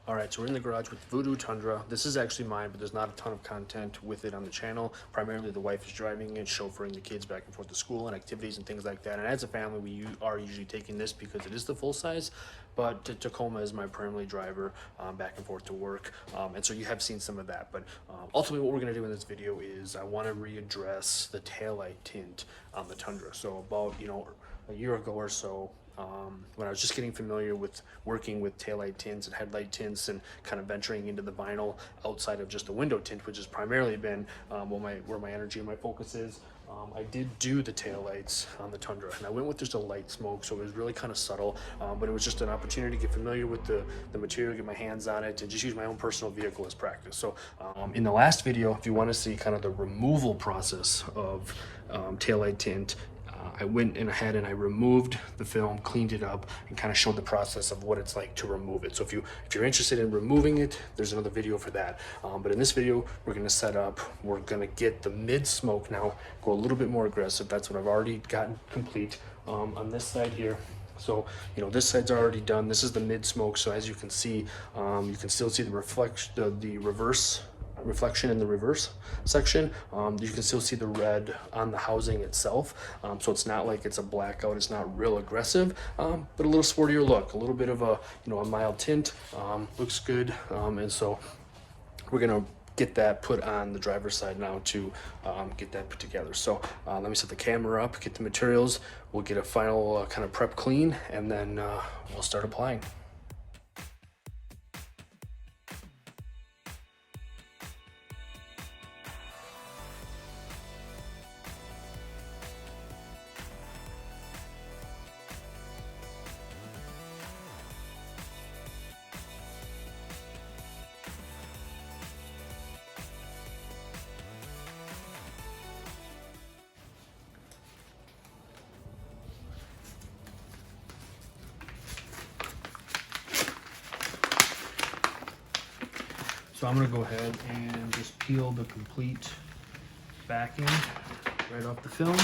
All right, so we're in the garage with Voodoo Tundra. This is actually mine, but there's not a ton of content with it on the channel. Primarily, the wife is driving it, chauffeuring the kids back and forth to school and activities and things like that. And as a family, we are usually taking this because it is the full size, but Tacoma is my primary driver back and forth to work. And so you have seen some of that. But ultimately, what we're gonna do in this video is I wanna readdress the taillight tint on the Tundra. So about, a year ago or so, when I was just getting familiar with working with taillight tints and headlight tints and kind of venturing into the vinyl outside of just the window tint, which has primarily been where my energy and my focus is. I did do the taillights on the Tundra, and I went with just a light smoke, so it was really kind of subtle, but it was just an opportunity to get familiar with the material, get my hands on it, and just use my own personal vehicle as practice. So in the last video, if you want to see kind of the removal process of taillight tint, I went in ahead and I removed the film, cleaned it up, and kind of showed the process of what it's like to remove it. So if you're interested in removing it, there's another video for that. But in this video, we're gonna get the mid smoke now, go a little bit more aggressive. That's what I've already gotten complete on this side here. So, this side's already done. This is the mid smoke. So as you can see, you can still see the reflection in the reverse section. You can still see the red on the housing itself, so it's not like it's a blackout. It's not real aggressive, but a little sportier look, a little bit of a mild tint. Looks good, and so we're gonna get that put on the driver's side now to get that put together. So let me set the camera up, get the materials, we'll get a final kind of prep clean, and then we'll start applying. So I'm gonna go ahead and just peel the complete back end right off the film,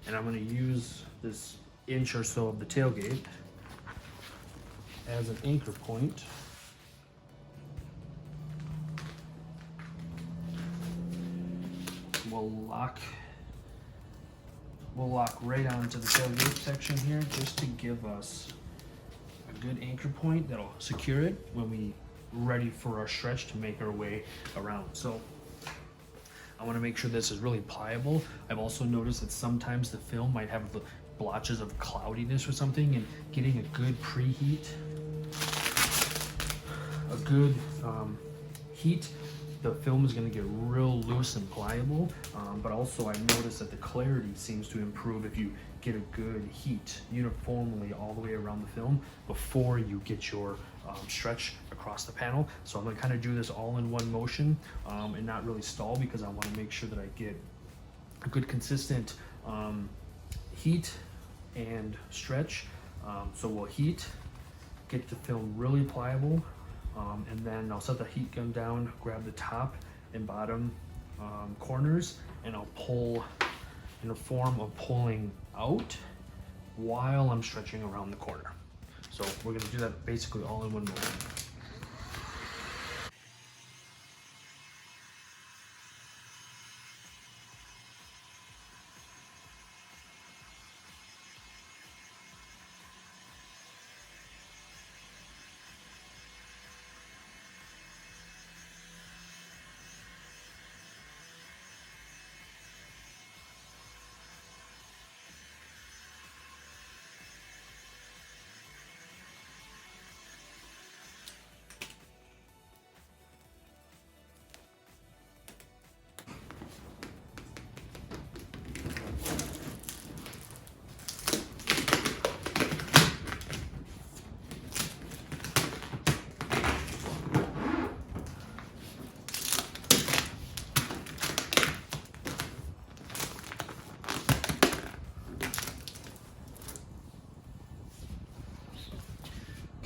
and I'm gonna use this inch or so of the tailgate as an anchor point. We'll lock right onto the tailgate section here, just to give us a good anchor point that'll secure it when we ready for our stretch to make our way around. So I want to make sure this is really pliable. I've also noticed that sometimes the film might have the blotches of cloudiness or something, and getting a good preheat, a good heat, the film is going to get real loose and pliable, but also I've noticed that the clarity seems to improve if you get a good heat uniformly all the way around the film before you get your stretch across the panel. So I'm going to kind of do this all in one motion and not really stall, because I want to make sure that I get a good consistent heat and stretch. So we'll heat, get the film really pliable, and then I'll set the heat gun down, grab the top and bottom corners, and I'll pull in a form of pulling out while I'm stretching around the corner. So we're going to do that basically all in one motion.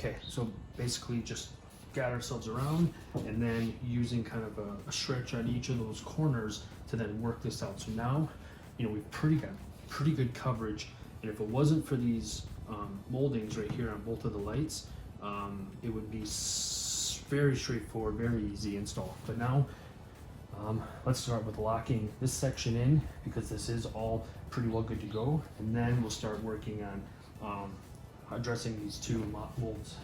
Okay, so basically just got ourselves around, and then using kind of a stretch on each of those corners to then work this out. So now, we've got pretty good coverage, and if it wasn't for these moldings right here on both of the lights, it would be very straightforward, very easy install. But now let's start with locking this section in, because this is all pretty well good to go, and then we'll start working on addressing these two molds.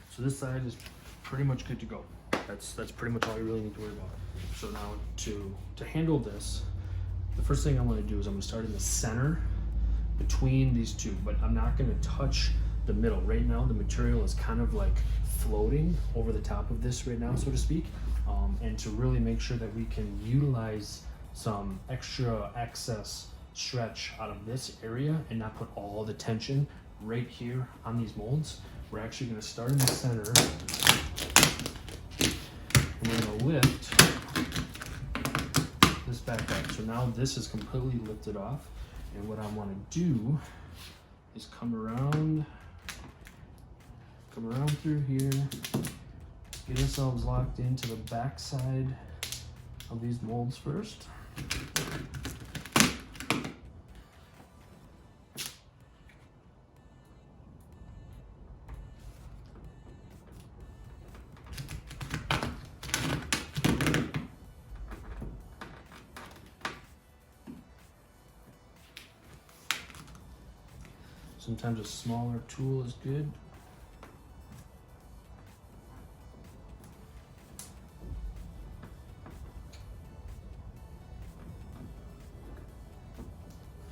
So this side is pretty much good to go. That's pretty much all you really need to worry about. So now to handle this, the first thing I'm going to do is I'm going to start in the center between these two, but I'm not going to touch the middle. Right now the material is kind of like floating over the top of this right now, so to speak. And to really make sure that we can utilize some extra excess stretch out of this area and not put all the tension right here on these molds, we're actually going to start in the center, and we're going to lift this back up. So now this is completely lifted off, and what I want to do is come around through here, get ourselves locked into the back side of these molds first. Sometimes a smaller tool is good.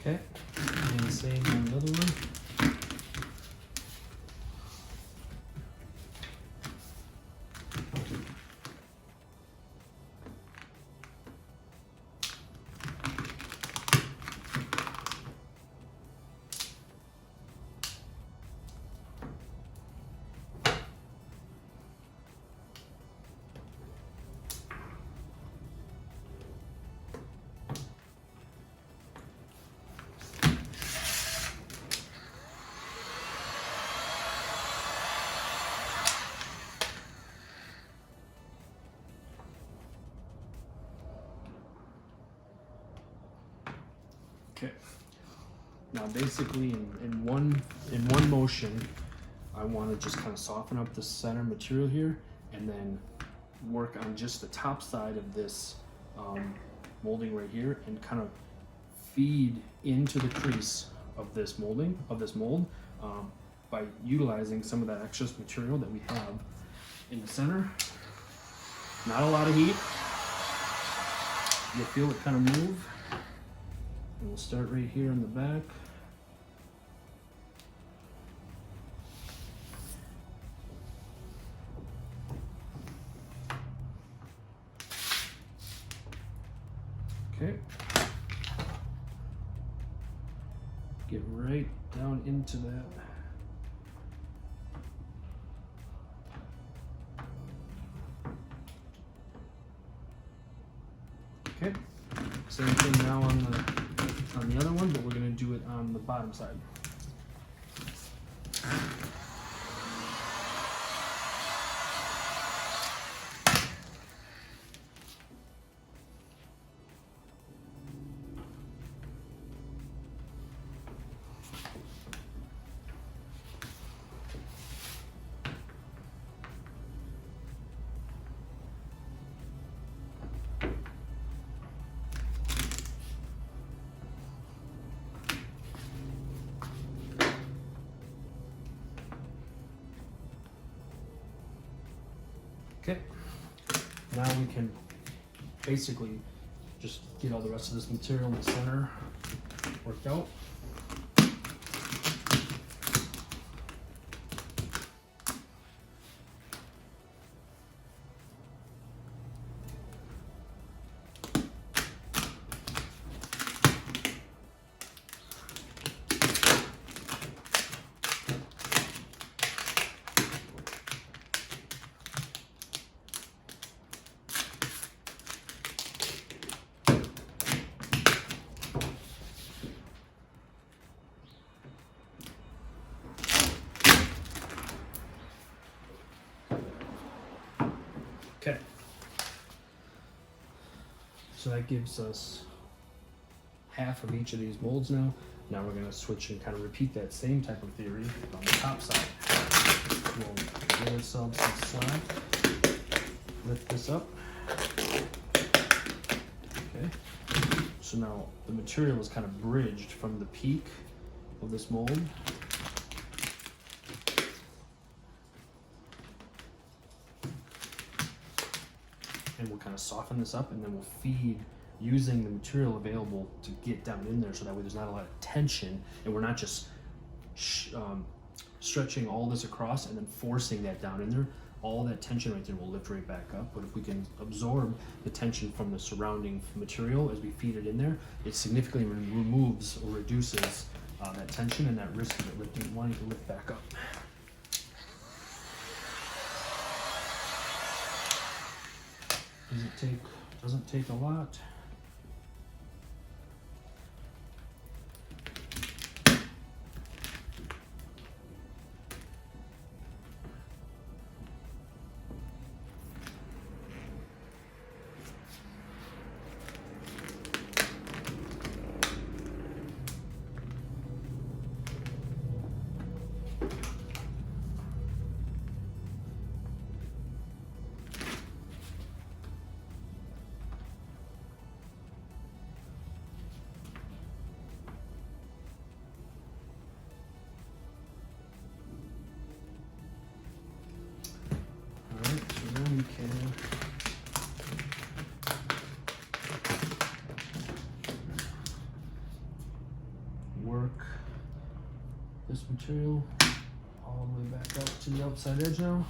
Okay, and the same on the other one. Okay. Now basically in one motion, I want to just kind of soften up the center material here, and then work on just the top side of this molding right here, and kind of feed into the crease of this mold by utilizing some of that excess material that we have in the center. Not a lot of heat. You'll feel it kind of move. And we'll start right here on the back. Okay. Get right down into that. Okay. Same thing now on the other one, but we're going to do it on the bottom side. Okay, now we can basically just get all the rest of this material in the center worked out. that gives us half of each of these molds now. Now we're going to switch and kind of repeat that same type of theory on the top side. We'll give ourselves some slack, lift this up. Okay, so now the material is kind of bridged from the peak of this mold. And we'll kind of soften this up, and then we'll feed using the material available to get down in there, so that way there's not a lot of tension, and we're not just stretching all this across and then forcing that down in there. All that tension right there will lift right back up. But if we can absorb the tension from the surrounding material as we feed it in there, it significantly removes or reduces that tension and that risk of it wanting to lift back up. Doesn't take a lot. We can work this material all the way back out to the outside edge now.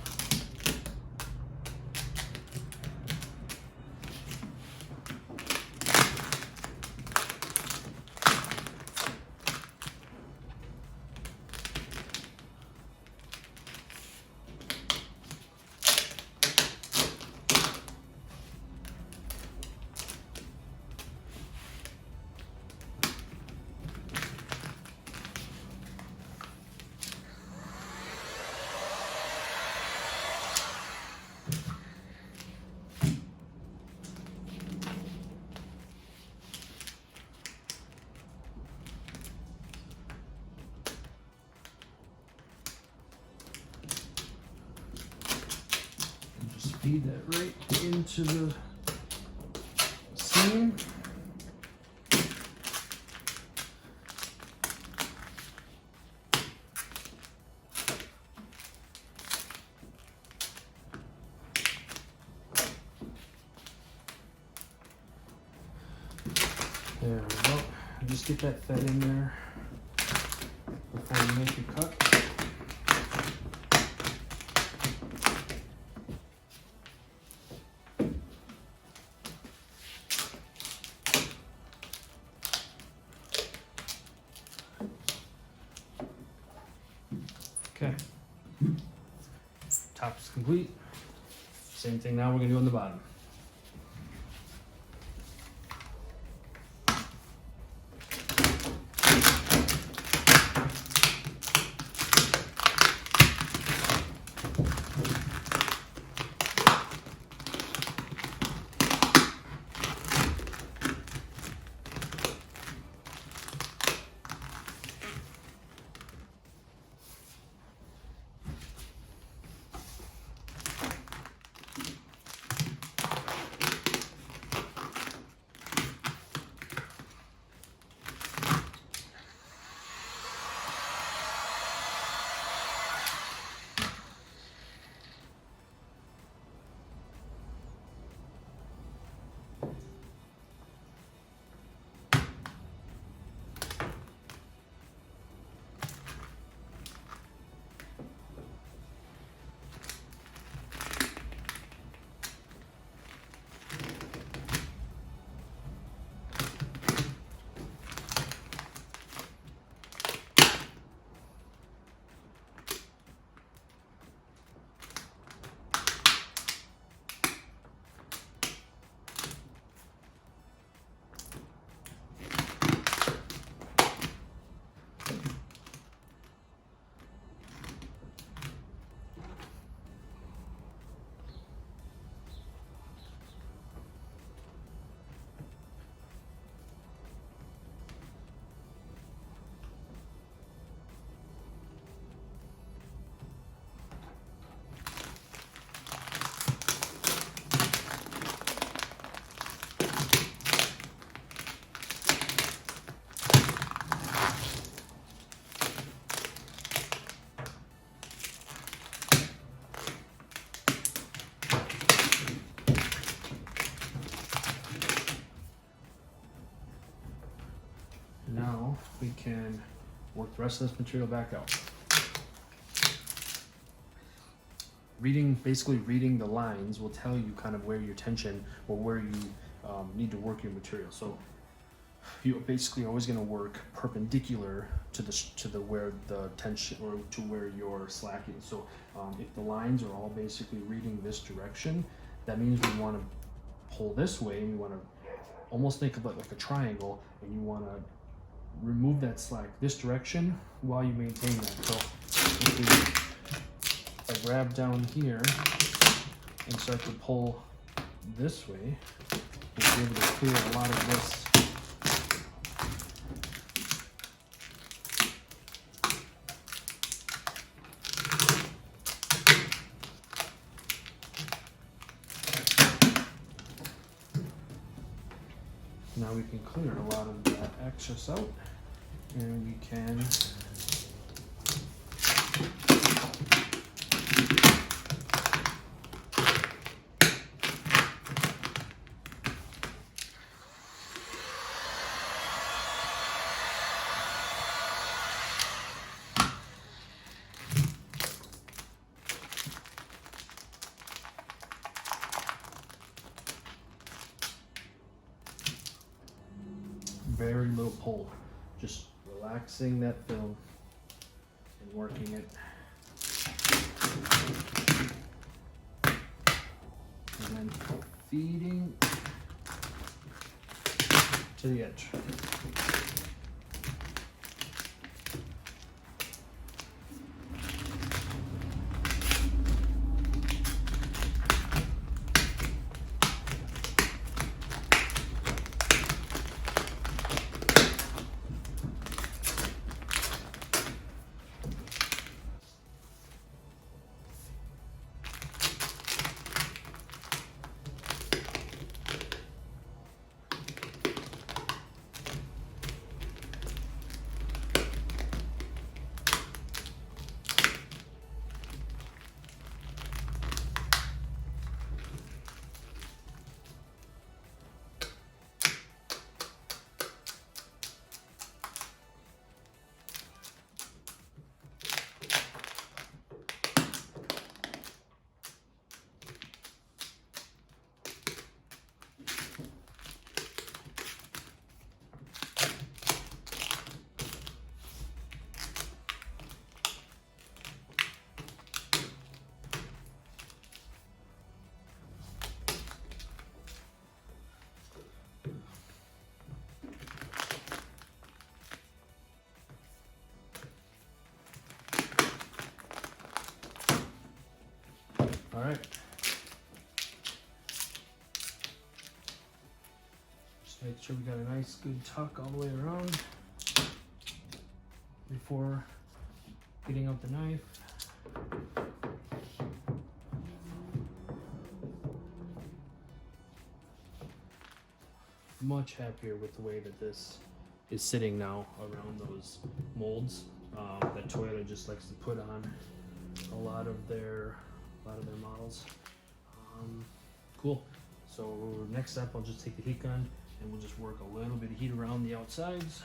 Feed that right into the seam. There we go. Just get that fed in there before you make your cut. Okay, top is complete. Same thing now we're gonna do on the bottom. Now we can work the rest of this material back out. Basically reading the lines will tell you kind of where your tension or where you need to work your material. So you're basically always going to work perpendicular to the where the tension or to where you're slacking. So if the lines are all basically reading this direction, that means we want to pull this way, and we want to almost think of it like a triangle, and you want to remove that slack this direction while you maintain that. So if I grab down here and start to pull this way, we'll be able to clear a lot of this. Now we can clear a lot of that excess out, and we can very little pull, just relaxing that film and working it, and then feeding to the edge. All right. Just make sure we got a nice good tuck all the way around before getting out the knife. Much happier with the way that this is sitting now around those molds that Toyota just likes to put on a lot of their models. Cool. So next up, I'll just take the heat gun and we'll just work a little bit of heat around the outsides.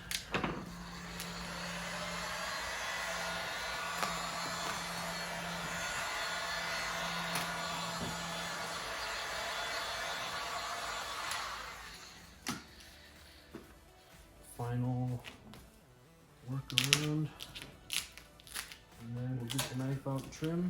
Final work around, and then we'll get the knife out and trim.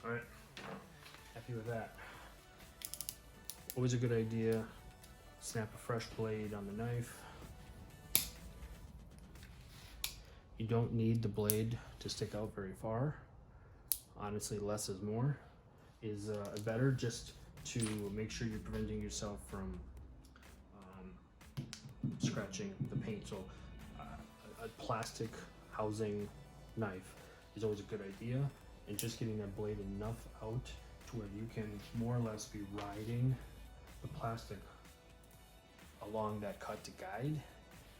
Alright, happy with that. Always a good idea, snap a fresh blade on the knife. You don't need the blade to stick out very far. Honestly, less is more. Is better, just to make sure you're preventing yourself from scratching the paint. So a plastic housing knife is always a good idea. and just getting that blade enough out to where you can more or less be riding the plastic along that cut to guide,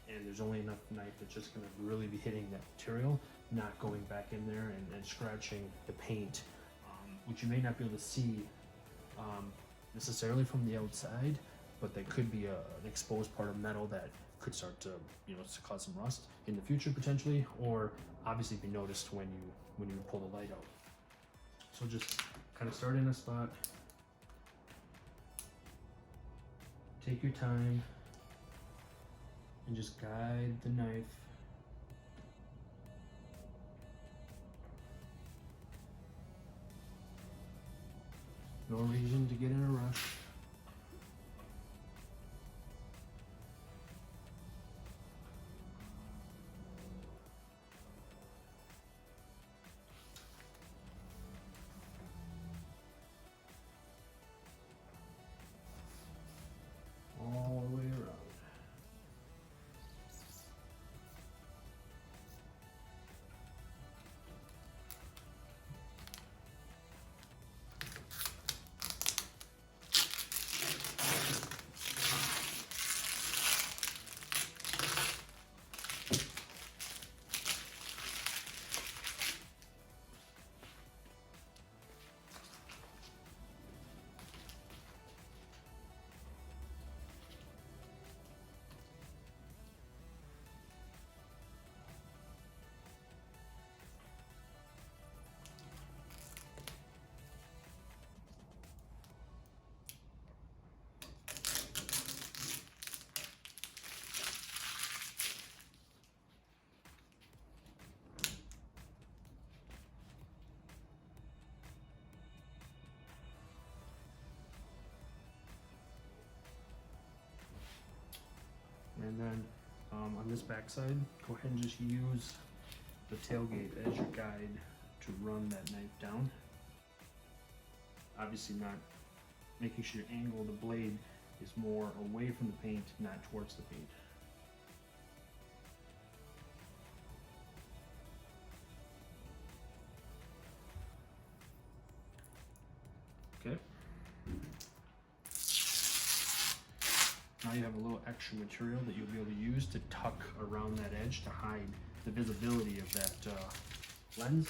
and there's only enough knife that's just going to really be hitting that material, not going back in there and scratching the paint, which you may not be able to see necessarily from the outside, but that could be an exposed part of metal that could start to, you know, cause some rust in the future potentially, or obviously be noticed when you pull the light out. So just kind of start in a spot, take your time, and just guide the knife no reason to get in a rush. All the way around. And then on this backside, go ahead and just use the tailgate as your guide to run that knife down. Obviously not making sure your angle of the blade is more away from the paint, not towards the paint. Okay. Now you have a little extra material that you'll be able to use to tuck around that edge to hide the visibility of that lens.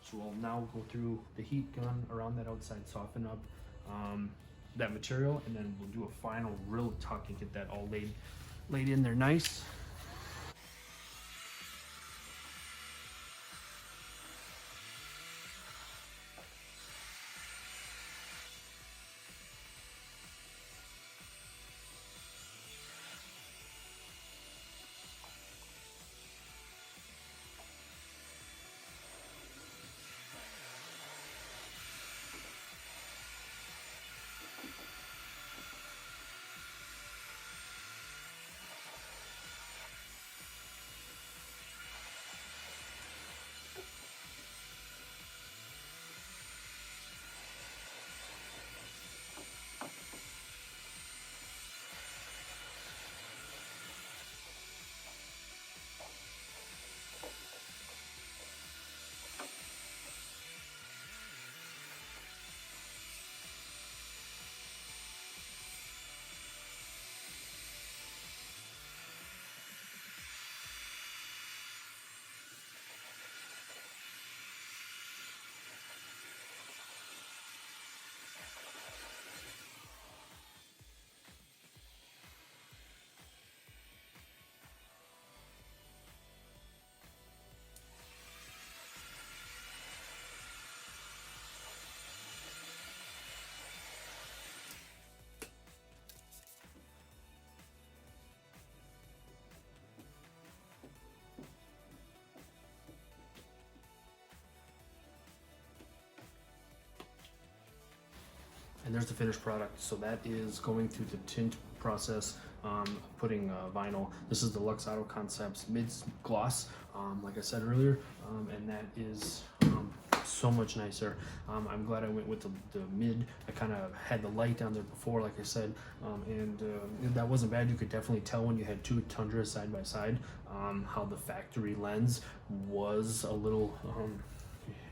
So we'll now go through the heat gun around that outside, soften up that material, and then we'll do a final real tuck and get that all laid in there nice. And there's the finished product. So that is going through the tint process, putting vinyl. This is the Luxe Auto Concepts mid gloss, like I said earlier, and that is so much nicer. I'm glad I went with the mid. I kind of had the light down there before, like I said, and that wasn't bad. You could definitely tell when you had two Tundras side by side how the factory lens was a little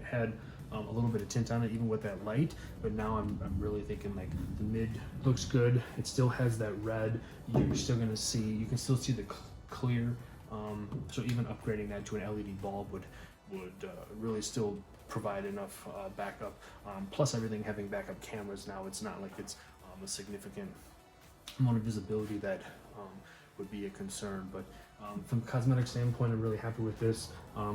had a little bit of tint on it even with that light, but now I'm really thinking like the mid looks good. It still has that red. You're still gonna see, you can still see the clear. So even upgrading that to an LED bulb would really still provide enough backup. Plus everything having backup cameras now, it's not like it's a significant amount of visibility that would be a concern. But from a cosmetic standpoint, I'm really happy with this.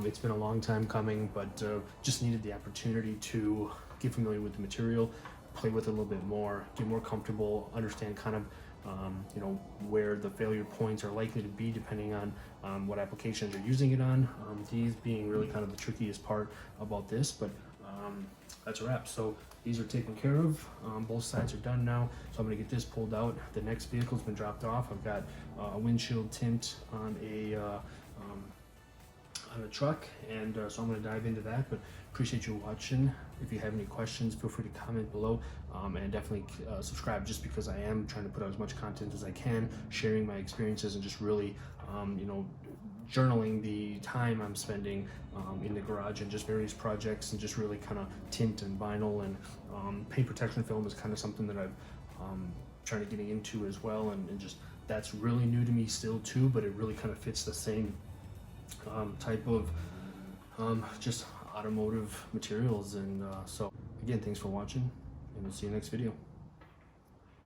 It's been a long time coming, but just needed the opportunity to get familiar with the material, play with it a little bit more, get more comfortable, understand kind of you know, where the failure points are likely to be depending on what applications you're using it on. These being really kind of the trickiest part about this, but that's a wrap. So these are taken care of. Both sides are done now. So I'm gonna get this pulled out. The next vehicle's been dropped off. I've got a windshield tint on a truck, and so I'm going to dive into that. But appreciate you watching. If you have any questions, feel free to comment below, and definitely subscribe, just because I am trying to put out as much content as I can, sharing my experiences and just really you know, journaling the time I'm spending in the garage and just various projects, and just really kind of tint and vinyl and paint protection film is kind of something that I've trying to getting into as well, and just that's really new to me still too, but it really kind of fits the same type of just automotive materials. And so again, thanks for watching, and we'll see you next video.